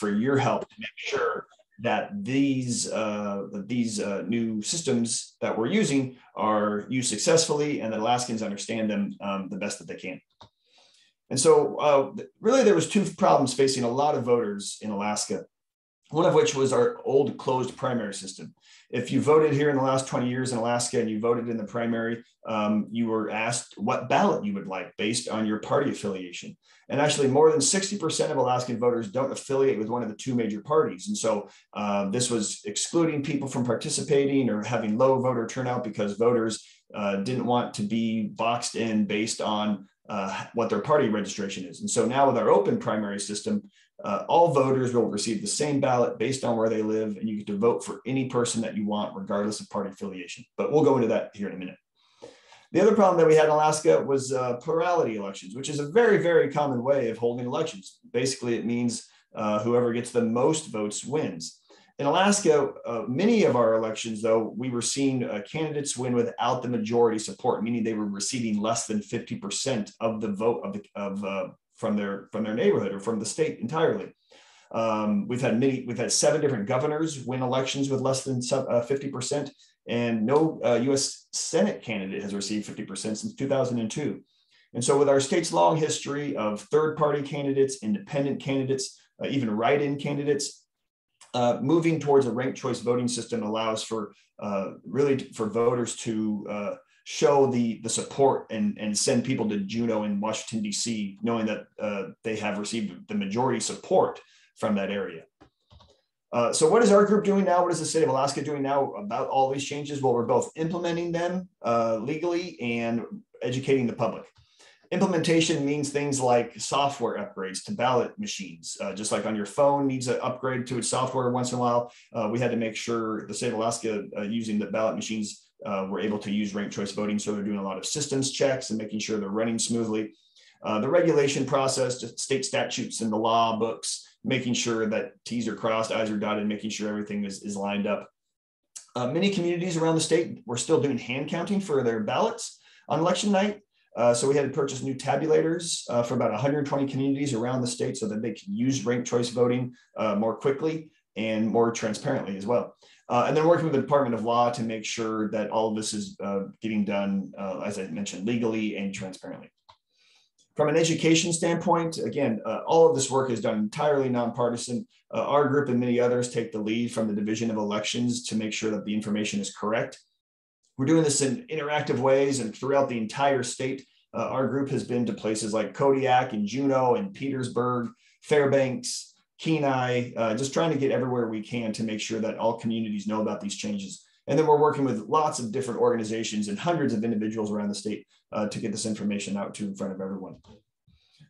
for your help to make sure that these new systems that we're using are used successfully and that Alaskans understand them the best that they can. And so really there was two problems facing a lot of voters in Alaska, one of which was our old closed primary system. If you voted here in the last 20 years in Alaska and you voted in the primary, you were asked what ballot you would like based on your party affiliation. And actually more than 60% of Alaskan voters don't affiliate with one of the two major parties. And so this was excluding people from participating or having low voter turnout because voters didn't want to be boxed in based on what their party registration is. And so now with our open primary system, all voters will receive the same ballot based on where they live, and you get to vote for any person that you want, regardless of party affiliation. But we'll go into that here in a minute. The other problem that we had in Alaska was plurality elections, which is a very, very common way of holding elections. Basically, it means whoever gets the most votes wins. In Alaska, many of our elections, though, we were seeing candidates win without the majority support, meaning they were receiving less than 50% of the vote from their neighborhood or from the state entirely. We've had 7 different governors win elections with less than 50%, and no U.S. Senate candidate has received 50% since 2002. And so with our state's long history of third-party candidates, independent candidates, even write-in candidates, moving towards a ranked choice voting system allows for really for voters to show the support and send people to Juneau and Washington, D.C., knowing that they have received the majority support from that area. So what is our group doing now? What is the state of Alaska doing now about all these changes? Well, we're both implementing them legally and educating the public. Implementation means things like software upgrades to ballot machines. Just like on your phone needs an upgrade to its software once in a while, we had to make sure the state of Alaska using the ballot machines were able to use ranked choice voting. So they're doing a lot of systems checks and making sure they're running smoothly. The regulation process, just state statutes and the law books, making sure that T's are crossed, I's are dotted, making sure everything is lined up. Many communities around the state were still doing hand counting for their ballots on election night. So we had to purchase new tabulators for about 120 communities around the state so that they could use ranked choice voting more quickly and more transparently as well. And then working with the Department of Law to make sure that all of this is getting done, as I mentioned, legally and transparently. From an education standpoint, again, all of this work is done entirely nonpartisan. Our group and many others take the lead from the Division of Elections to make sure that the information is correct. We're doing this in interactive ways and throughout the entire state. Our group has been to places like Kodiak and Juneau and Petersburg, Fairbanks, Kenai, just trying to get everywhere we can to make sure that all communities know about these changes. And then we're working with lots of different organizations and hundreds of individuals around the state to get this information out to in front of everyone.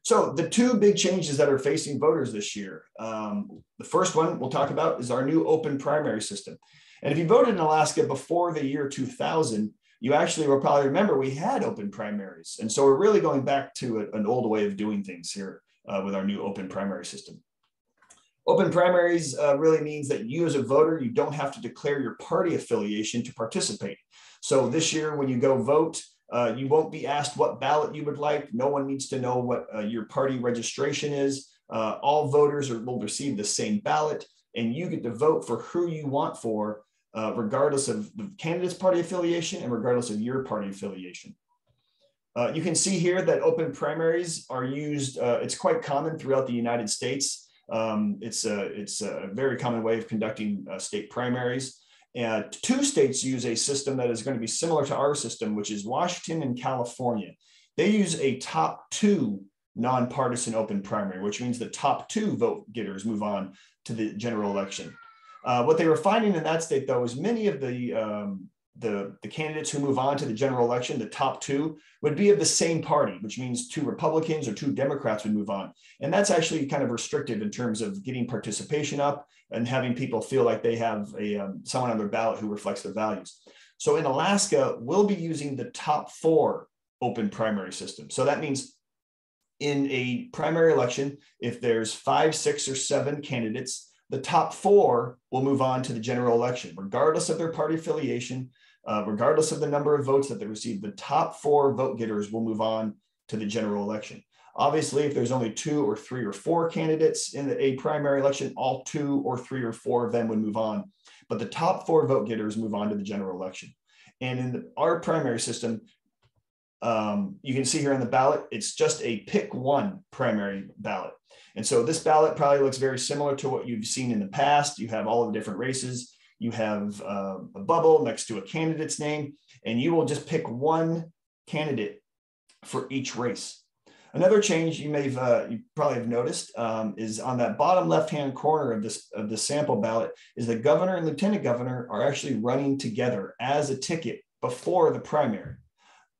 So the two big changes that are facing voters this year, the first one we'll talk about is our new open primary system. And if you voted in Alaska before the year 2000, you actually will probably remember we had open primaries. And so we're really going back to an old way of doing things here with our new open primary system. Open primaries really means that you as a voter, you don't have to declare your party affiliation to participate. So this year when you go vote, you won't be asked what ballot you would like. No one needs to know what your party registration is. All voters will receive the same ballot, and you get to vote for who you want for, regardless of the candidate's party affiliation and regardless of your party affiliation. You can see here that open primaries are used, it's quite common throughout the United States. It's a very common way of conducting state primaries. And 2 states use a system that is going to be similar to our system, which is Washington and California. They use a top 2 nonpartisan open primary, which means the top 2 vote getters move on to the general election. What they were finding in that state, though, is many of the candidates who move on to the general election, the top 2, would be of the same party, which means 2 Republicans or 2 Democrats would move on. And that's actually kind of restrictive in terms of getting participation up and having people feel like they have someone on their ballot who reflects their values. So in Alaska, we'll be using the top 4 open primary system. So that means in a primary election, if there's 5, 6, or 7 candidates, the top 4 will move on to the general election, regardless of their party affiliation, regardless of the number of votes that they receive. The top 4 vote getters will move on to the general election. Obviously, if there's only 2 or 3 or 4 candidates in a primary election, all 2 or 3 or 4 of them would move on. But the top 4 vote getters move on to the general election. And in our primary system, you can see here on the ballot, it's just a pick one primary ballot. And so this ballot probably looks very similar to what you've seen in the past. You have all of the different races. You have a bubble next to a candidate's name, and you will just pick one candidate for each race. Another change you probably have noticed is on that bottom left-hand corner of this sample ballot is the governor and lieutenant governor are actually running together as a ticket before the primary.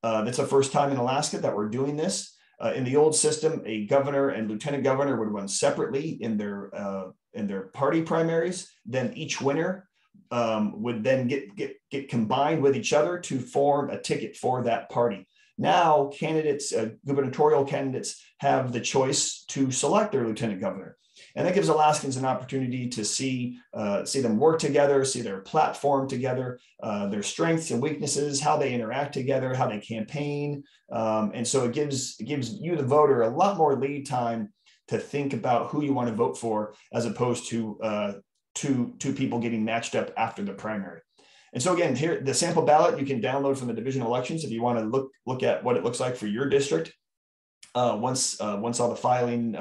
That's the first time in Alaska that we're doing this. In the old system, a governor and lieutenant governor would run separately in their party primaries. Then each winner would then get combined with each other to form a ticket for that party. Now, candidates, gubernatorial candidates, have the choice to select their lieutenant governor. And that gives Alaskans an opportunity to see them work together, see their platform together, their strengths and weaknesses, how they interact together, how they campaign. And so it gives you, the voter, a lot more lead time to think about who you want to vote for, as opposed to two people getting matched up after the primary. And so again, here, the sample ballot you can download from the divisional elections if you want to look at what it looks like for your district once all the filing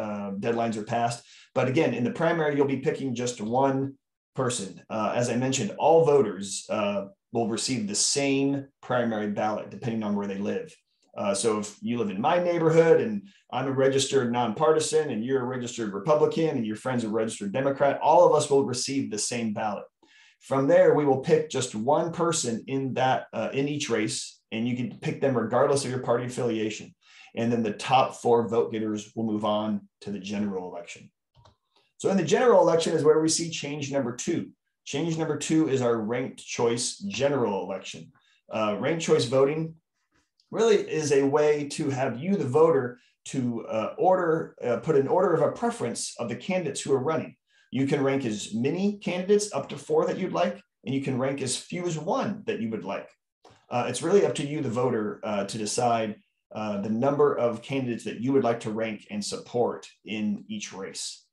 deadlines are passed. But again, in the primary, you'll be picking just one person. As I mentioned, all voters will receive the same primary ballot depending on where they live. So if you live in my neighborhood and I'm a registered nonpartisan and you're a registered Republican and your friend's a registered Democrat, all of us will receive the same ballot. From there, we will pick just one person in each race, and you can pick them regardless of your party affiliation. And then the top 4 vote getters will move on to the general election. So in the general election is where we see change number 2. Change number 2 is our ranked choice general election. Ranked choice voting really is a way to have you, the voter, to put an order of a preference of the candidates who are running. You can rank as many candidates, up to 4 that you'd like, and you can rank as few as 1 that you would like. It's really up to you, the voter, to decide the number of candidates that you would like to rank and support in each race.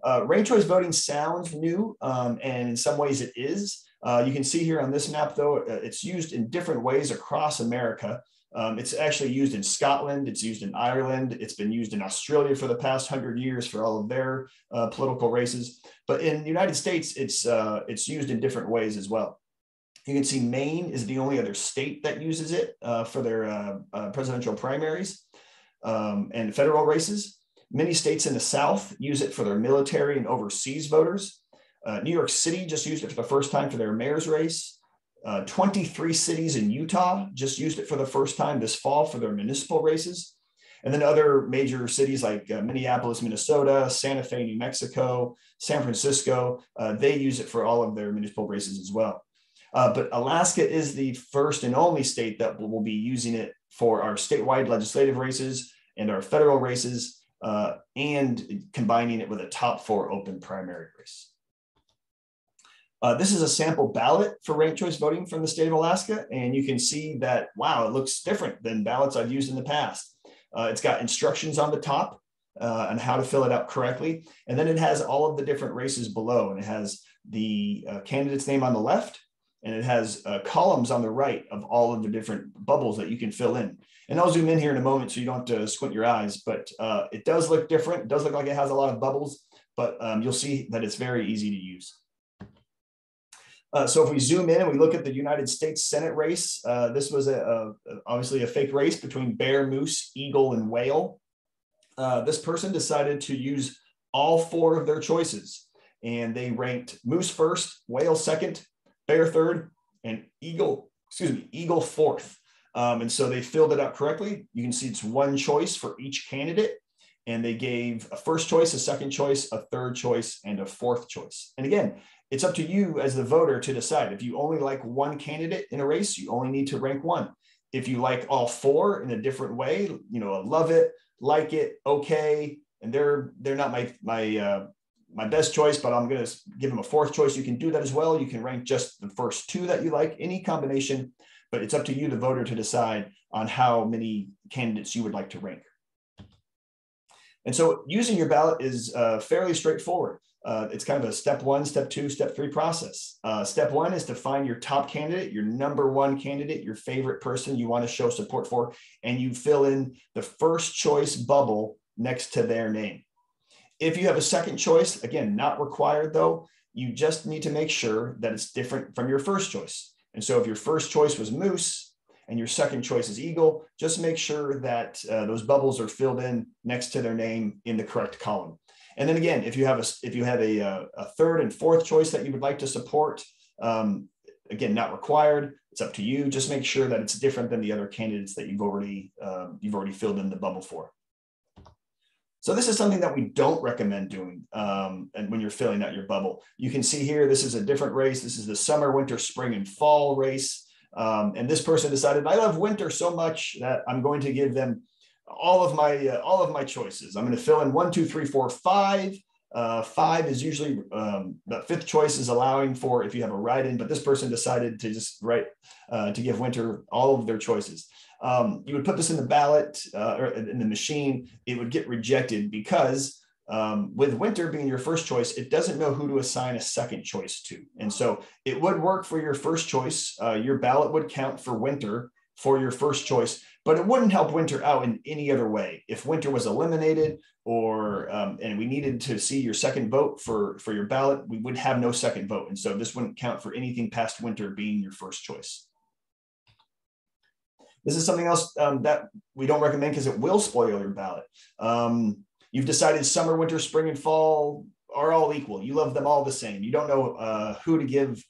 Ranked choice voting sounds new, and in some ways it is. You can see here on this map, though, it's used in different ways across America. It's actually used in Scotland, it's used in Ireland, it's been used in Australia for the past 100 years for all of their political races. But in the United States, it's used in different ways as well. You can see Maine is the only other state that uses it for their presidential primaries and federal races. Many states in the South use it for their military and overseas voters. New York City just used it for the first time for their mayor's race. 23 cities in Utah just used it for the first time this fall for their municipal races. And then other major cities like Minneapolis, Minnesota, Santa Fe, New Mexico, San Francisco, they use it for all of their municipal races as well. But Alaska is the first and only state that will be using it for our statewide legislative races and our federal races, and combining it with a top 4 open primary race. This is a sample ballot for ranked choice voting from the state of Alaska, and you can see that, wow, it looks different than ballots I've used in the past. It's got instructions on the top on how to fill it out correctly, and then it has all of the different races below, and it has the candidate's name on the left, and it has columns on the right of all of the different bubbles that you can fill in. And I'll zoom in here in a moment so you don't have to squint your eyes, but it does look different. It does look like it has a lot of bubbles, but you'll see that it's very easy to use. So if we zoom in and we look at the United States Senate race, this was obviously a fake race between bear, moose, eagle, and whale. This person decided to use all 4 of their choices, and they ranked moose first, whale second, bear third, and eagle 4th. And so they filled it out correctly. You can see it's one choice for each candidate, and they gave a first choice, a second choice, a third choice, and a 4th choice. And again, it's up to you as the voter to decide. If you only like one candidate in a race, you only need to rank 1. If you like all 4 in a different way, love it, like it, okay, and they're not my best choice, but I'm going to give them a 4th choice. You can do that as well. You can rank just the first 2 that you like, any combination, but it's up to you, the voter, to decide on how many candidates you would like to rank. And so using your ballot is fairly straightforward. It's kind of a step 1, step 2, step 3 process. Step 1 is to find your top candidate, your #1 candidate, your favorite person you want to show support for, and you fill in the first choice bubble next to their name. If you have a second choice, again, not required though, you just need to make sure that it's different from your first choice. And so if your first choice was moose and your second choice is eagle, just make sure that those bubbles are filled in next to their name in the correct column. And then again, if you have a third and fourth choice that you would like to support, again, not required. It's up to you. Just make sure that it's different than the other candidates that you've already filled in the bubble for. So this is something that we don't recommend doing. And when you're filling out your bubble, you can see here, this is a different race. This is the summer, winter, spring, and fall race. And this person decided, I love winter so much that I'm going to give them all of my choices. I'm going to fill in 1, 2, 3, 4, 5. 5 is usually the fifth choice is allowing for if you have a write-in, but this person decided to just to give winter all of their choices. You would put this in the ballot or in the machine. It would get rejected because with winter being your first choice, it doesn't know who to assign a second choice to. And so it would work for your first choice. Your ballot would count for winter for your first choice, but it wouldn't help winter out in any other way. If winter was eliminated or and we needed to see your second vote for your ballot, we would have no second vote. And so this wouldn't count for anything past winter being your first choice. This is something else that we don't recommend because it will spoil your ballot. You've decided summer, winter, spring, and fall are all equal. You love them all the same. You don't know who to give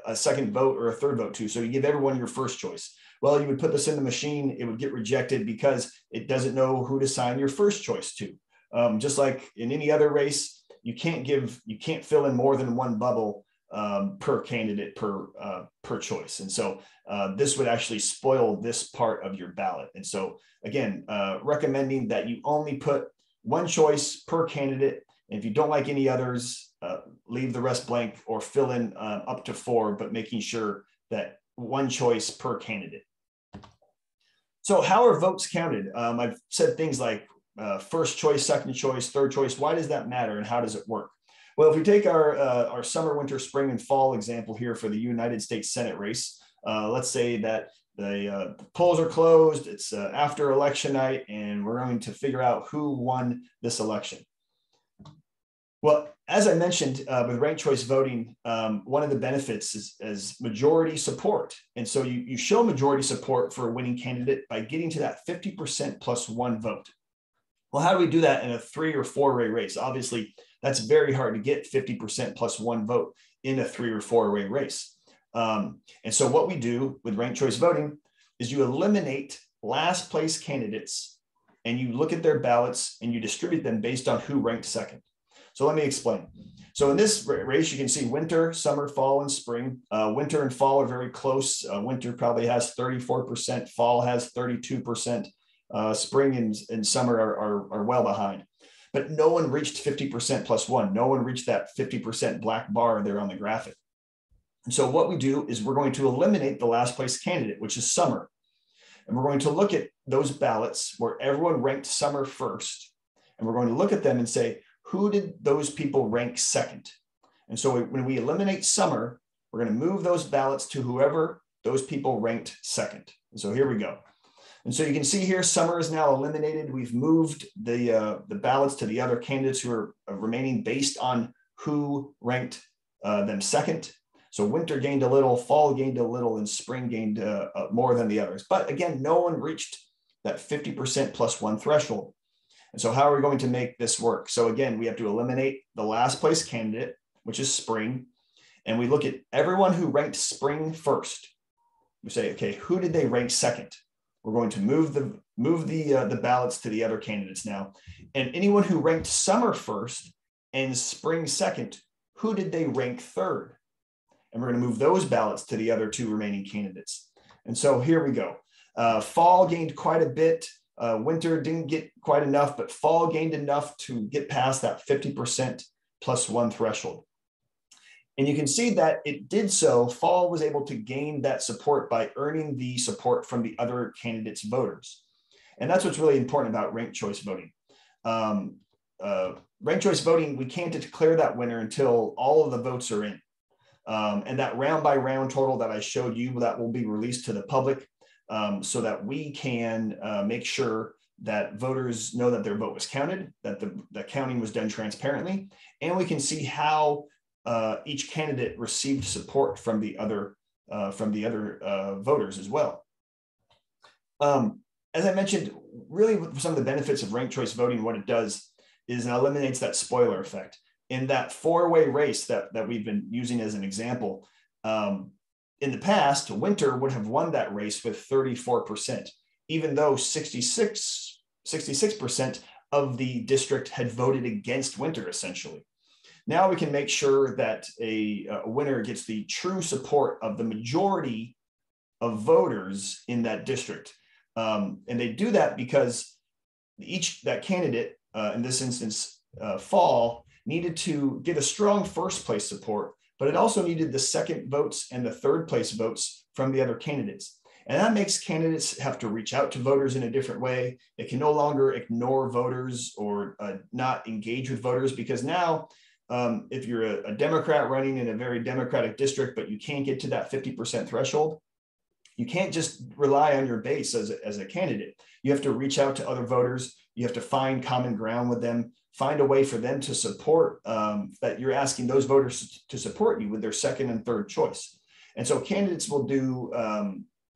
a second vote or a third vote to. So you give everyone your first choice. Well, you would put this in the machine. It would get rejected because it doesn't know who to assign your first choice to. Just like in any other race, you can't fill in more than one bubble per candidate per choice. And so this would actually spoil this part of your ballot. And so again, recommending that you only put one choice per candidate. And if you don't like any others, leave the rest blank or fill in up to 4, but making sure that one choice per candidate. So how are votes counted? I've said things like first choice, second choice, third choice. Why does that matter and how does it work? Well, if we take our summer, winter, spring, and fall example here for the United States Senate race, let's say that the polls are closed, it's after election night, and we're going to figure out who won this election. Well, as I mentioned, with ranked choice voting, one of the benefits is majority support. And so you show majority support for a winning candidate by getting to that 50% plus 1 vote. Well, how do we do that in a 3 or 4-way race? Obviously, that's very hard to get 50% plus 1 vote in a 3 or 4-way race. And so what we do with ranked choice voting is you eliminate last place candidates and you look at their ballots and you distribute them based on who ranked second. So let me explain. So in this race, you can see winter, summer, fall, and spring. Winter and fall are very close. Winter probably has 34%, fall has 32%. Spring and summer are well behind. But no one reached 50% plus 1. No one reached that 50% black bar there on the graphic. And so what we do is we're going to eliminate the last place candidate, which is summer. And we're going to look at those ballots where everyone ranked summer first. And we're going to look at them and say, who did those people rank second? And so when we eliminate summer, we're going to move those ballots to whoever those people ranked second. And so here we go. And so you can see here, summer is now eliminated. We've moved the ballots to the other candidates who are remaining based on who ranked them second. So winter gained a little, fall gained a little, and spring gained more than the others. But again, no one reached that 50% plus 1 threshold. And so how are we going to make this work? So again, we have to eliminate the last place candidate, which is spring. And we look at everyone who ranked spring first. We say, okay, who did they rank second? We're going to move the ballots to the other candidates now. And anyone who ranked summer first and spring second, who did they rank third? And we're going to move those ballots to the other 2 remaining candidates. And so here we go. Fall gained quite a bit. Winter didn't get quite enough, but fall gained enough to get past that 50% plus 1 threshold. And you can see that it did so. Fall was able to gain that support by earning the support from the other candidates' voters. And that's what's really important about ranked choice voting. Ranked choice voting, we can't declare that winner until all of the votes are in. And that round by round total that I showed you, that will be released to the public so that we can make sure that voters know that their vote was counted, that the counting was done transparently, and we can see how each candidate received support from the other voters as well. As I mentioned, really some of the benefits of ranked choice voting, what it does is it eliminates that spoiler effect. In that four-way race that we've been using as an example, in the past, Winter would have won that race with 34%, even though 66% of the district had voted against Winter, essentially. Now we can make sure that a winner gets the true support of the majority of voters in that district. And they do that because that candidate, in this instance, Fall, needed to get a strong first place support, but it also needed the second votes and the third place votes from the other candidates. And that makes candidates have to reach out to voters in a different way. They can no longer ignore voters or not engage with voters, because now if you're a Democrat running in a very Democratic district, but you can't get to that 50% threshold, you can't just rely on your base as a candidate. You have to reach out to other voters. You have to find common ground with them, find a way for them to support, that you're asking those voters to support you with their second and third choice. And so candidates will do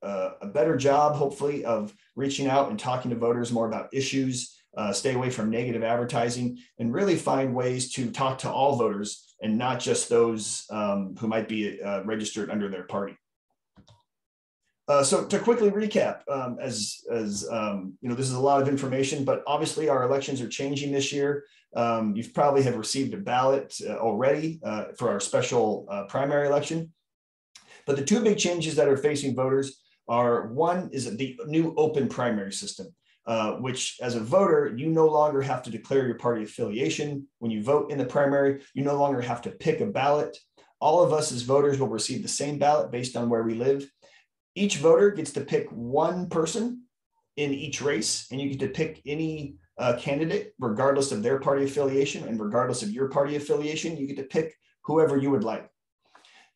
a better job, hopefully, of reaching out and talking to voters more about issues, stay away from negative advertising, and really find ways to talk to all voters and not just those who might be registered under their party. So to quickly recap, as you know, this is a lot of information, but obviously our elections are changing this year. You've probably have received a ballot already for our special primary election. But the two big changes that are facing voters are, one is the new open primary system, which as a voter, you no longer have to declare your party affiliation. When you vote in the primary, you no longer have to pick a ballot. All of us as voters will receive the same ballot based on where we live. Each voter gets to pick one person in each race, and you get to pick any candidate regardless of their party affiliation, and regardless of your party affiliation, you get to pick whoever you would like.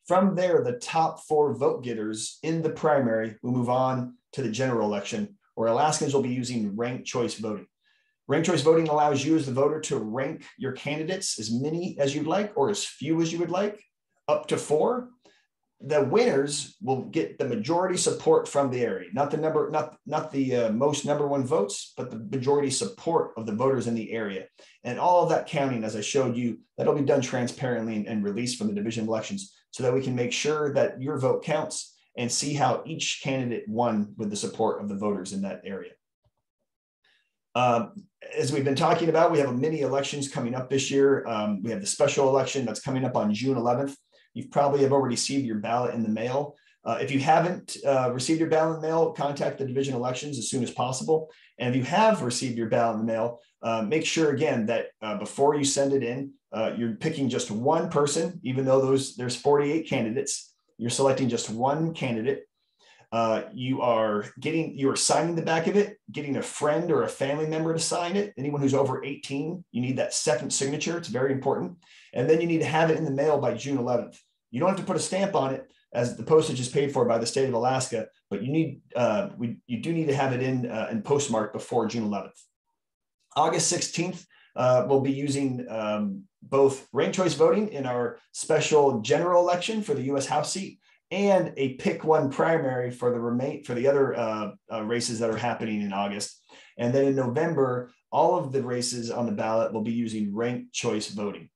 From there, the top 4 vote getters in the primary will move on to the general election, where Alaskans will be using ranked choice voting. Ranked choice voting allows you as the voter to rank your candidates, as many as you'd like or as few as you would like, up to 4. The winners will get the majority support from the area, not the most number 1 votes, but the majority support of the voters in the area. And all of that counting, as I showed you, that'll be done transparently and released from the Division of Elections, so that we can make sure that your vote counts and see how each candidate won with the support of the voters in that area. As we've been talking about, we have mini elections coming up this year. We have the special election that's coming up on June 11th. You probably have already received your ballot in the mail. If you haven't received your ballot in the mail, contact the Division of Elections as soon as possible. And if you have received your ballot in the mail, make sure again that before you send it in, you're picking just one person, even though there's 48 candidates. You're selecting just one candidate. You are signing the back of it, getting a friend or a family member to sign it. Anyone who's over 18, you need that second signature. It's very important. And then you need to have it in the mail by June 11th. You don't have to put a stamp on it, as the postage is paid for by the state of Alaska, but you do need to have it in postmarked before June 11th. August 16th, we'll be using both ranked choice voting in our special general election for the U.S. House seat, and a pick one primary for the other races that are happening in August. And then in November, all of the races on the ballot will be using ranked choice voting.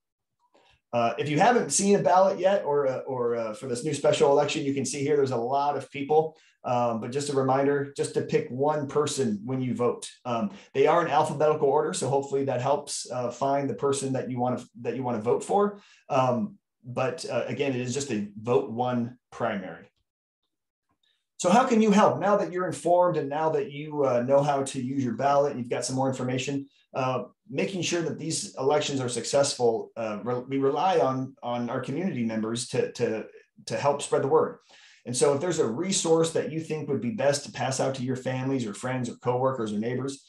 If you haven't seen a ballot yet, or for this new special election, you can see here there's a lot of people. But just a reminder, just to pick one person when you vote. They are in alphabetical order, so hopefully that helps find the person that you want to vote for. But again, it is just a vote one primary. So how can you help now that you're informed and now that you know how to use your ballot and you've got some more information? Making sure that these elections are successful, we rely on our community members to help spread the word. And so if there's a resource that you think would be best to pass out to your families or friends or coworkers or neighbors,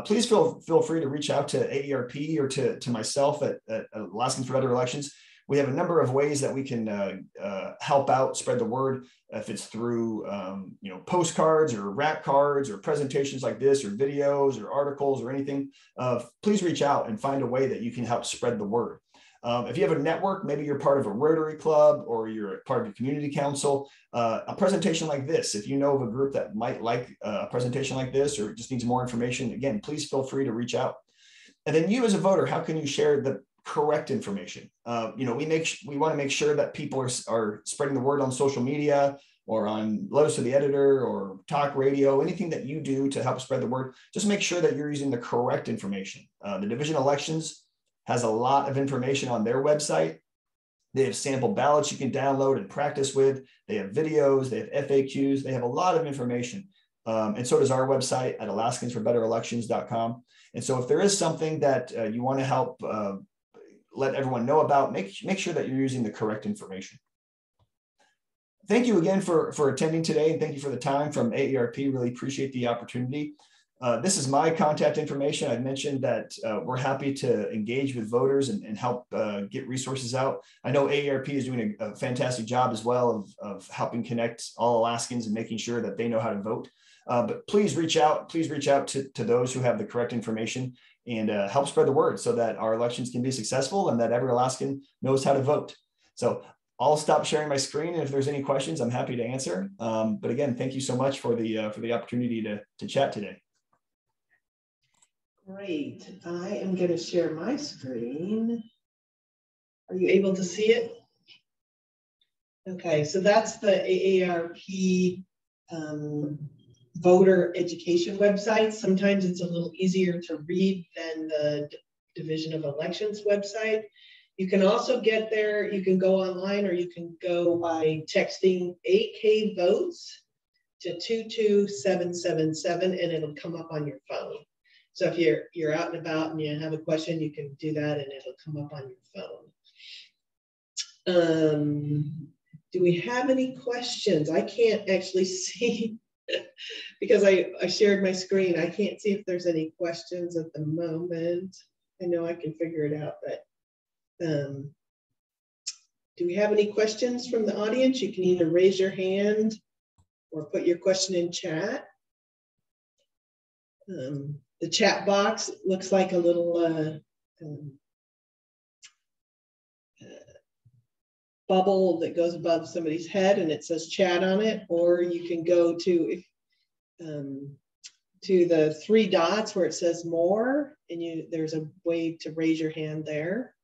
please feel free to reach out to AARP or to myself at Alaskans for Better Elections. We have a number of ways that we can help out, spread the word. If it's through postcards or wrap cards or presentations like this or videos or articles or anything, please reach out and find a way that you can help spread the word. If you have a network, maybe you're part of a Rotary Club or you're part of a community council, a presentation like this, if you know of a group that might like a presentation like this or just needs more information, again, please feel free to reach out. And then you as a voter, how can you share the correct information? We want to make sure that people are spreading the word on social media or on letters to the editor or talk radio, anything that you do to help spread the word. Just make sure that you're using the correct information. The Division of Elections has a lot of information on their website. They have sample ballots you can download and practice with. They have videos, they have FAQs, they have a lot of information. And so does our website at alaskansforbetterelections.com. And so if there is something that you want to help let everyone know about, make sure that you're using the correct information. Thank you again for attending today, and thank you for the time from AARP. Really appreciate the opportunity. This is my contact information. I mentioned that we're happy to engage with voters and help get resources out. I know AARP is doing a fantastic job as well of helping connect all Alaskans and making sure that they know how to vote. But please reach out to those who have the correct information and help spread the word so that our elections can be successful and that every Alaskan knows how to vote. So I'll stop sharing my screen, and if there's any questions, I'm happy to answer. But again, thank you so much for the opportunity to chat today. Great. I am going to share my screen. Are you able to see it? Okay, so that's the AARP voter education website. Sometimes it's a little easier to read than the Division of Elections website. You can also get there, you can go online or you can go by texting 8K votes to 22777 and it'll come up on your phone. So if you're out and about and you have a question, you can do that and it'll come up on your phone. Do we have any questions? I can't actually see because I shared my screen. I can't see if there's any questions at the moment. I know I can figure it out, but do we have any questions from the audience? You can either raise your hand or put your question in chat. The chat box looks like a little bubble that goes above somebody's head and it says chat on it, or you can go to the 3 dots where it says more, and there's a way to raise your hand there.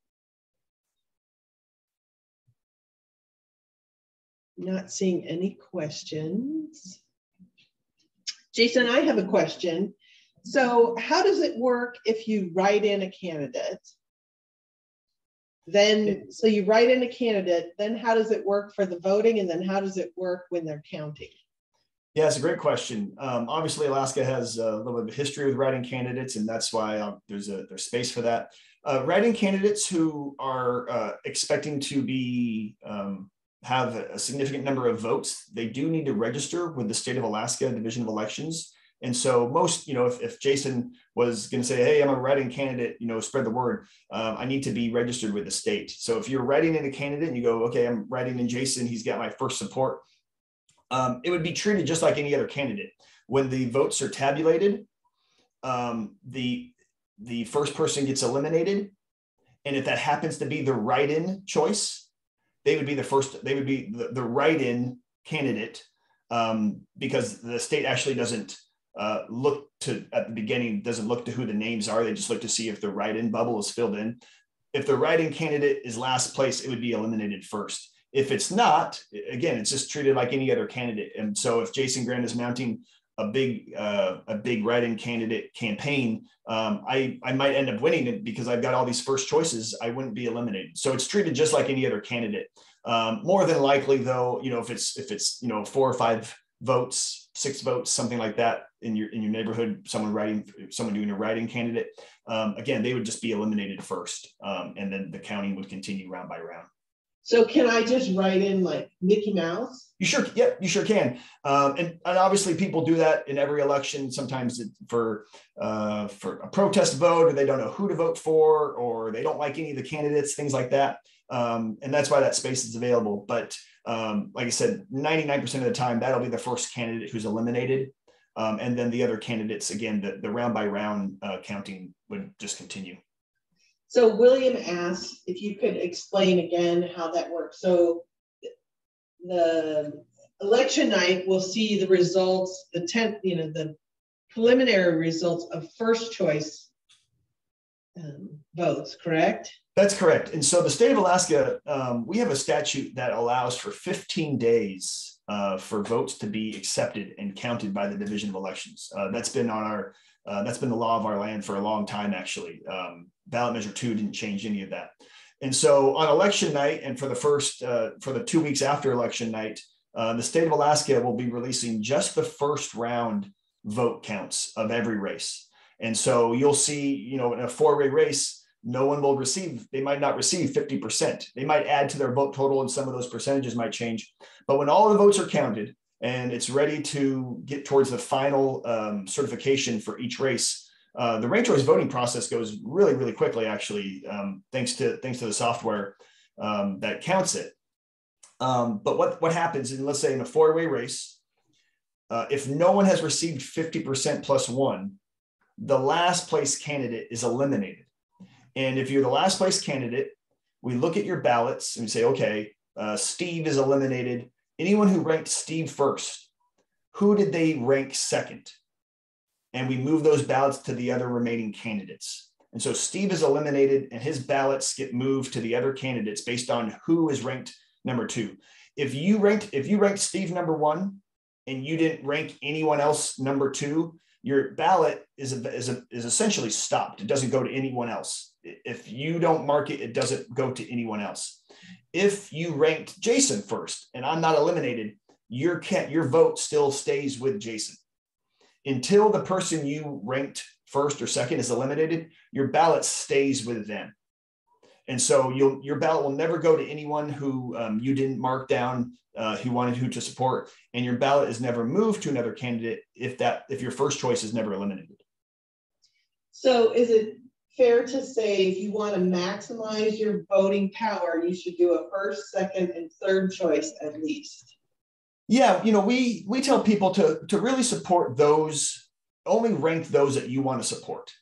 Not seeing any questions. Jason, I have a question. So how does it work if you write in a candidate? Then, so you write in a candidate, then how does it work for the voting? And then how does it work when they're counting? Yeah, it's a great question. Obviously, Alaska has a little bit of history with write-in candidates, and that's why there's space for that. Write-in candidates who are expecting to be have a significant number of votes, they do need to register with the state of Alaska Division of Elections. And so most, if Jason was going to say, hey, I'm a write-in candidate, spread the word, I need to be registered with the state. So if you're writing in a candidate and you go, okay, I'm writing in Jason, he's got my first support, it would be treated just like any other candidate. When the votes are tabulated, the first person gets eliminated. And if that happens to be the write-in choice, they would be the first, they would be the write-in candidate, because the state actually doesn't look to, at the beginning, doesn't look to who the names are. They just look to see if the write-in bubble is filled in. If the write-in candidate is last place, it would be eliminated first. If it's not, again, it's just treated like any other candidate. And so if Jason Grenn is mounting a big write-in candidate campaign, I might end up winning it because I've got all these first choices. I wouldn't be eliminated. So it's treated just like any other candidate. More than likely, though, if it's 4 or 5 votes, 6 votes, something like that in your neighborhood, someone doing a write-in candidate, again, they would just be eliminated first, and then the counting would continue round by round. So can I just write in like Mickey Mouse? You sure, yeah, you sure can. And obviously people do that in every election. Sometimes for a protest vote, or they don't know who to vote for, or they don't like any of the candidates, things like that. And that's why that space is available. But like I said, 99% of the time, that'll be the first candidate who's eliminated. And then the other candidates, again, the round by round counting would just continue. So William asked if you could explain again how that works. So the election night, we'll see the results, the preliminary results of first choice votes, correct? That's correct. And so the state of Alaska, we have a statute that allows for 15 days for votes to be accepted and counted by the Division of Elections. That's been the law of our land for a long time, actually. Ballot Measure 2 didn't change any of that. And so on election night, and for the 2 weeks after election night, the state of Alaska will be releasing just the first round vote counts of every race. And so you'll see, in a 4-way race, no one will they might not receive 50%. They might add to their vote total, and some of those percentages might change. But when all the votes are counted and it's ready to get towards the final certification for each race, the ranked choice voting process goes really, really quickly, actually, thanks to the software that counts it. But what happens in, let's say, in a 4-way race, if no one has received 50% plus 1, the last place candidate is eliminated. And if you're the last place candidate, we look at your ballots and we say, okay, Steve is eliminated. Anyone who ranked Steve first, who did they rank second? And we move those ballots to the other remaining candidates. And so Steve is eliminated and his ballots get moved to the other candidates based on who is ranked number 2. If you ranked Steve number 1 and you didn't rank anyone else number 2, your ballot is essentially stopped. It doesn't go to anyone else. If you don't mark it, it doesn't go to anyone else. If you ranked Jason first and I'm not eliminated, your vote still stays with Jason. Until the person you ranked first or second is eliminated, your ballot stays with them. And so your ballot will never go to anyone who you didn't mark down, who wanted who to support, and your ballot is never moved to another candidate if your first choice is never eliminated. So is it fair to say if you want to maximize your voting power, you should do a first, second, and third choice at least? Yeah, we tell people to really support those, only rank those that you want to support.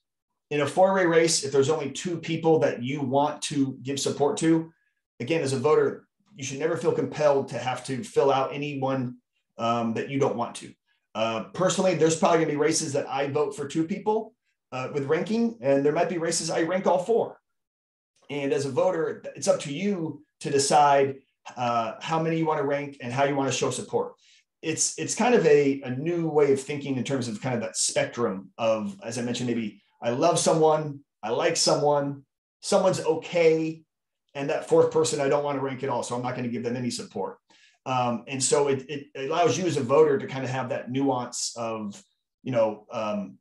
In a 4-way race, if there's only 2 people that you want to give support to, again, as a voter, you should never feel compelled to have to fill out anyone that you don't want to. Personally, there's probably going to be races that I vote for 2 people with ranking, and there might be races I rank all 4. And as a voter, it's up to you to decide how many you want to rank and how you want to show support. It's kind of a new way of thinking in terms of kind of that spectrum of, as I mentioned, maybe I love someone, I like someone, someone's okay, and that 4th person I don't want to rank at all, so I'm not going to give them any support. And so it allows you as a voter to kind of have that nuance of,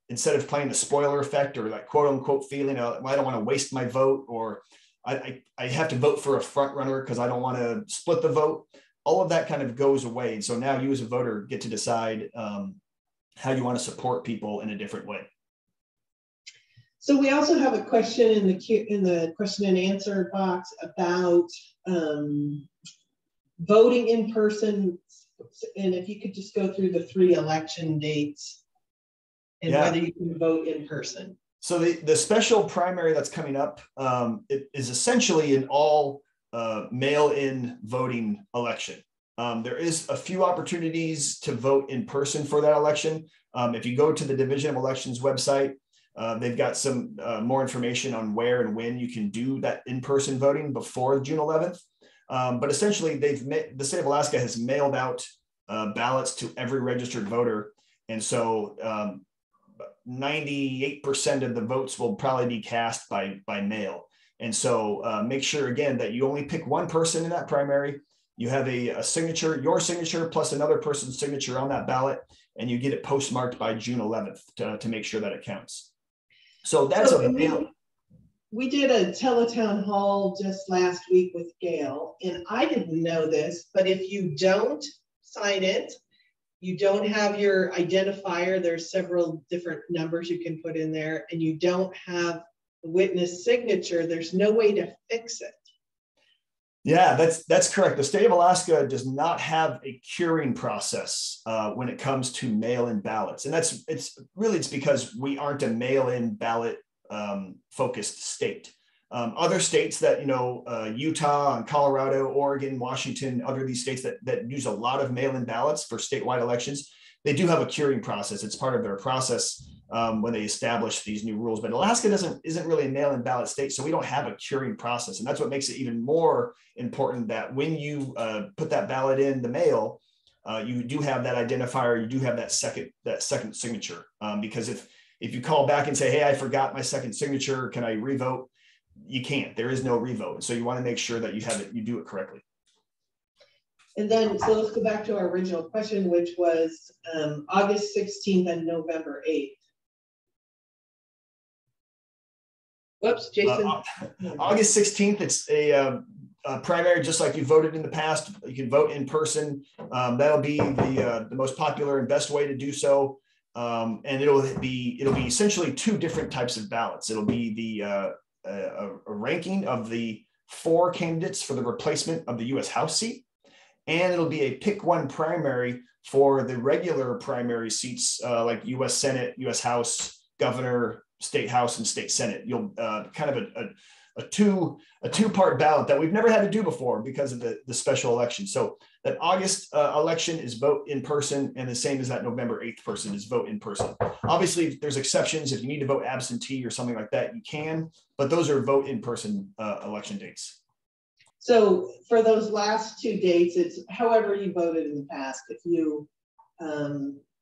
instead of playing the spoiler effect or like quote unquote feeling, I don't want to waste my vote, or I have to vote for a front runner because I don't want to split the vote. All of that kind of goes away. And so now you as a voter get to decide how you want to support people in a different way. So we also have a question in the question and answer box about voting in person, and if you could just go through the 3 election dates and whether you can vote in person. So the special primary that's coming up, it is essentially an all mail-in voting election. There is a few opportunities to vote in person for that election. If you go to the Division of Elections website, they've got some more information on where and when you can do that in-person voting before June 11th. But essentially, the state of Alaska has mailed out ballots to every registered voter. And so 98% of the votes will probably be cast by mail. And so make sure, again, that you only pick one person in that primary. You have a signature, your signature plus another person's signature on that ballot, and you get it postmarked by June 11th to make sure that it counts. So that's we did a teletown hall just last week with Gail, and I didn't know this, but if you don't sign it, you don't have your identifier, there's several different numbers you can put in there, and you don't have the witness signature, there's no way to fix it. Yeah, that's correct. The state of Alaska does not have a curing process when it comes to mail-in ballots, and it's because we aren't a mail-in ballot focused state. Other states that, Utah and Colorado, Oregon, Washington, other these states that use a lot of mail-in ballots for statewide elections, they do have a curing process. It's part of their process when they establish these new rules. But Alaska isn't really a mail-in ballot state, so we don't have a curing process, and that's what makes it even more important that when you put that ballot in the mail, you do have that identifier, you do have that second signature. Because if you call back and say, hey, I forgot my second signature, can I revote? You can't. There is no revote. So you want to make sure that you do it correctly. And then, so let's go back to our original question, which was August 16th and November 8th. Whoops, Jason. August 16th, it's a primary, just like you voted in the past. You can vote in person. That'll be the most popular and best way to do so. And it'll be essentially two different types of ballots. It'll be a ranking of the 4 candidates for the replacement of the U.S. House seat, and it'll be a pick one primary for the regular primary seats like U.S. Senate, U.S. House, Governor, State House, and State Senate. You'll kind of a two-part ballot that we've never had to do before because of the special election. So that August election is vote in person, and the same as that November 8th person is vote in person. Obviously, there's exceptions. If you need to vote absentee or something like that, you can, but those are vote in person election dates. So for those last 2 dates, it's however you voted in the past.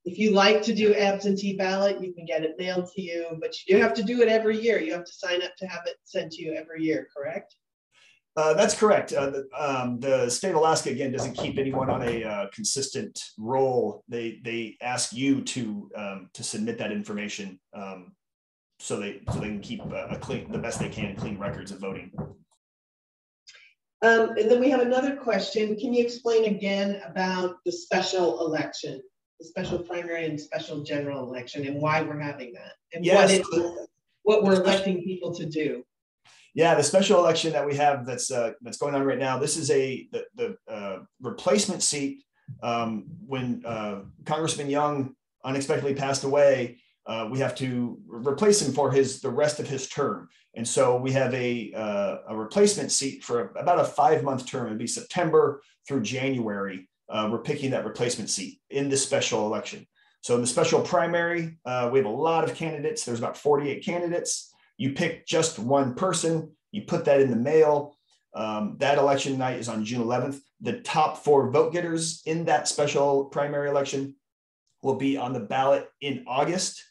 If you like to do absentee ballot, you can get it mailed to you, but you do have to do it every year. You have to sign up to have it sent to you every year, correct? That's correct. The state of Alaska, again, doesn't keep anyone on a consistent roll. They ask you to submit that information so they can keep the best they can clean records of voting. And then we have another question. Can you explain again about the special election, the special primary and special general election, and why we're having that, and yes, what we're electing people to do? Yeah, the special election that we have that's going on right now. This is the replacement seat. When Congressman Young unexpectedly passed away, we have to replace him for the rest of his term, and so we have a replacement seat for about a 5-month term. It'd be September through January. We're picking that replacement seat in this special election. So in the special primary, we have a lot of candidates. There's about 48 candidates. You pick just one person, you put that in the mail. That election night is on June 11th. The top 4 vote getters in that special primary election will be on the ballot in August.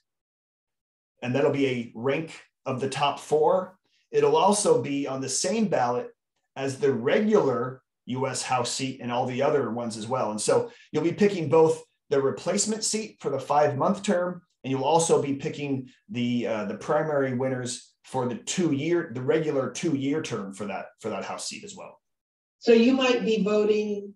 And that'll be a rank of the top 4. It'll also be on the same ballot as the regular U.S. House seat and all the other ones as well. And so you'll be picking both the replacement seat for the 5-month term, and you'll also be picking the primary winners for the regular 2-year term for that House seat as well. So you might be voting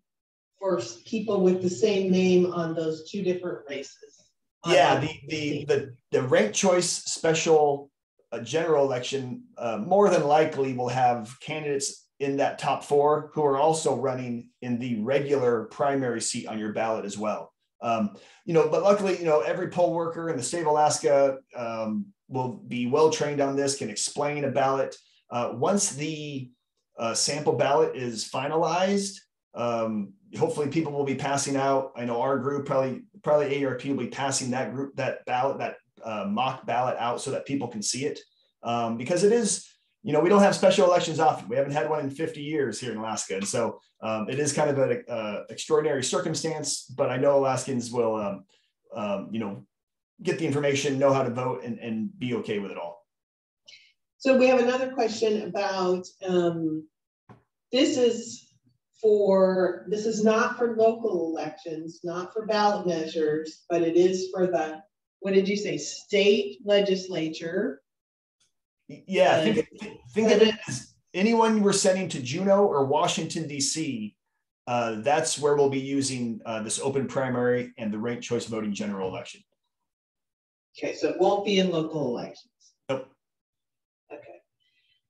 for people with the same name on those 2 different races. Yeah, the ranked choice special general election more than likely will have candidates in that top 4 who are also running in the regular primary seat on your ballot as well. But luckily, every poll worker in the state of Alaska will be well trained on this, can explain a ballot. Once the sample ballot is finalized, hopefully people will be passing out. I know our group, probably AARP will be passing that ballot, that mock ballot out so that people can see it. Because it is, we don't have special elections often. We haven't had one in 50 years here in Alaska. And so it is kind of an extraordinary circumstance, but I know Alaskans will, get the information, know how to vote, and be okay with it all. So we have another question about, this is not for local elections, not for ballot measures, but it is for the, what did you say, state legislature Yeah, think of it as anyone we're sending to Juneau or Washington, D.C., that's where we'll be using this open primary and the ranked choice voting general election. Okay, so it won't be in local elections. Nope. Okay.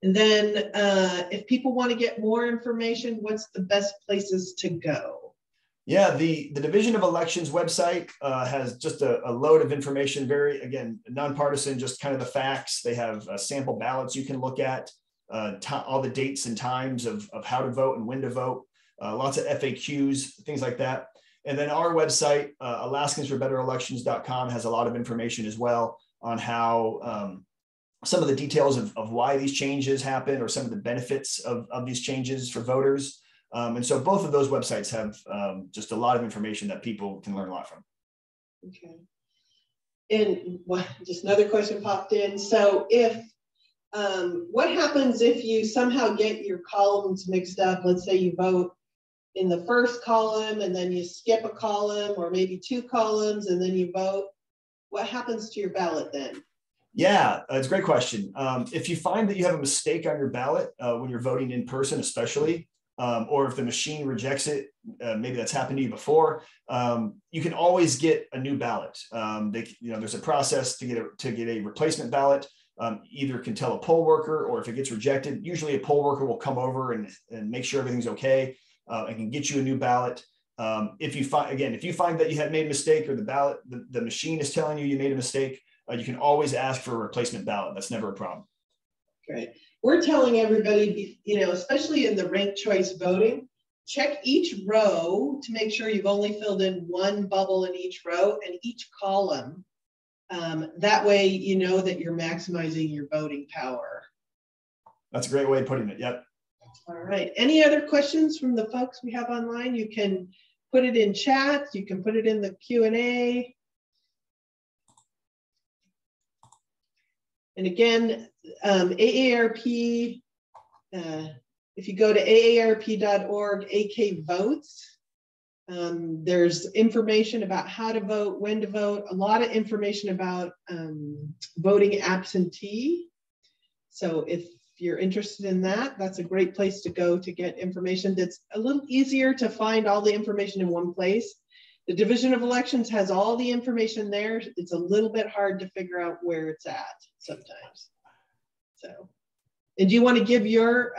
And then if people want to get more information, what's the best places to go? Yeah, the Division of Elections website has just a load of information, very, again, nonpartisan, just kind of the facts. They have sample ballots you can look at, all the dates and times of how to vote and when to vote, lots of FAQs, things like that. And then our website, AlaskansForBetterElections.com, has a lot of information as well on how some of the details of why these changes happen or some of the benefits of these changes for voters. And so both of those websites have just a lot of information that people can learn a lot from. Okay. And just another question popped in. So if, what happens if you somehow get your columns mixed up? Let's say you vote in the first column and then you skip a column, or maybe two columns and then you vote. What happens to your ballot then? Yeah, it's a great question. If you find that you have a mistake on your ballot when you're voting in person, especially, or if the machine rejects it, maybe that's happened to you before, you can always get a new ballot. There's a process to get a replacement ballot. Either can tell a poll worker, or if it gets rejected, usually a poll worker will come over and make sure everything's okay and can get you a new ballot. If you find that you have made a mistake, or the machine is telling you made a mistake, you can always ask for a replacement ballot. That's never a problem. Great. We're telling everybody, especially in the ranked choice voting, check each row to make sure you've only filled in one bubble in each row and each column. That way, you know that you're maximizing your voting power. That's a great way of putting it. Yep. All right. Any other questions from the folks we have online? You can put it in chat. You can put it in the Q&A. And again, AARP, if you go to aarp.org, AK votes, there's information about how to vote, when to vote, a lot of information about voting absentee. So if you're interested in that, that's a great place to go to get information. That's a little easier to find all the information in one place. The Division of Elections has all the information there. It's a little bit hard to figure out where it's at sometimes. So, and do you want to give your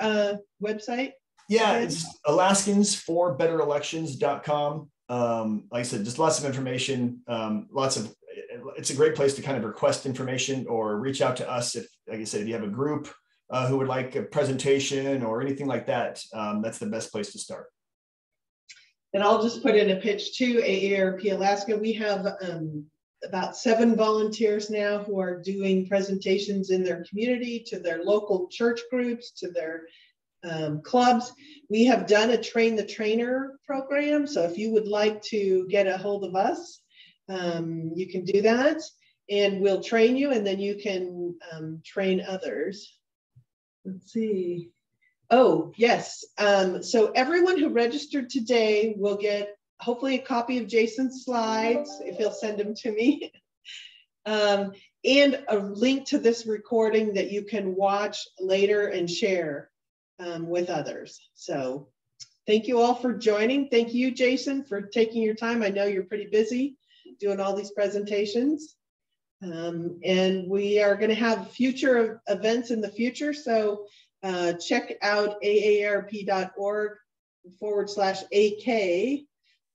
website? Yeah, it's Alaskans4BetterElections.com. Like I said, just lots of information, it's a great place to kind of request information or reach out to us if, like I said, if you have a group who would like a presentation or anything like that, that's the best place to start. And I'll just put in a pitch to AARP Alaska. We have about 7 volunteers now who are doing presentations in their community, to their local church groups, to their clubs. We have done a train the trainer program. So if you would like to get a hold of us, you can do that, and we'll train you, and then you can train others. Let's see. Oh, yes. So everyone who registered today will get hopefully a copy of Jason's slides, if he'll send them to me, and a link to this recording that you can watch later and share with others. So thank you all for joining. Thank you, Jason, for taking your time. I know you're pretty busy doing all these presentations. And we are going to have future events in the future. So check out aarp.org/AK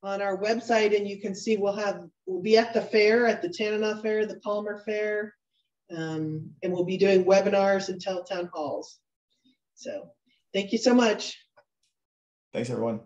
on our website, and you can see we'll be at the fair, at the Tanana Fair, the Palmer Fair, and we'll be doing webinars and teletown halls. So thank you so much. Thanks, everyone.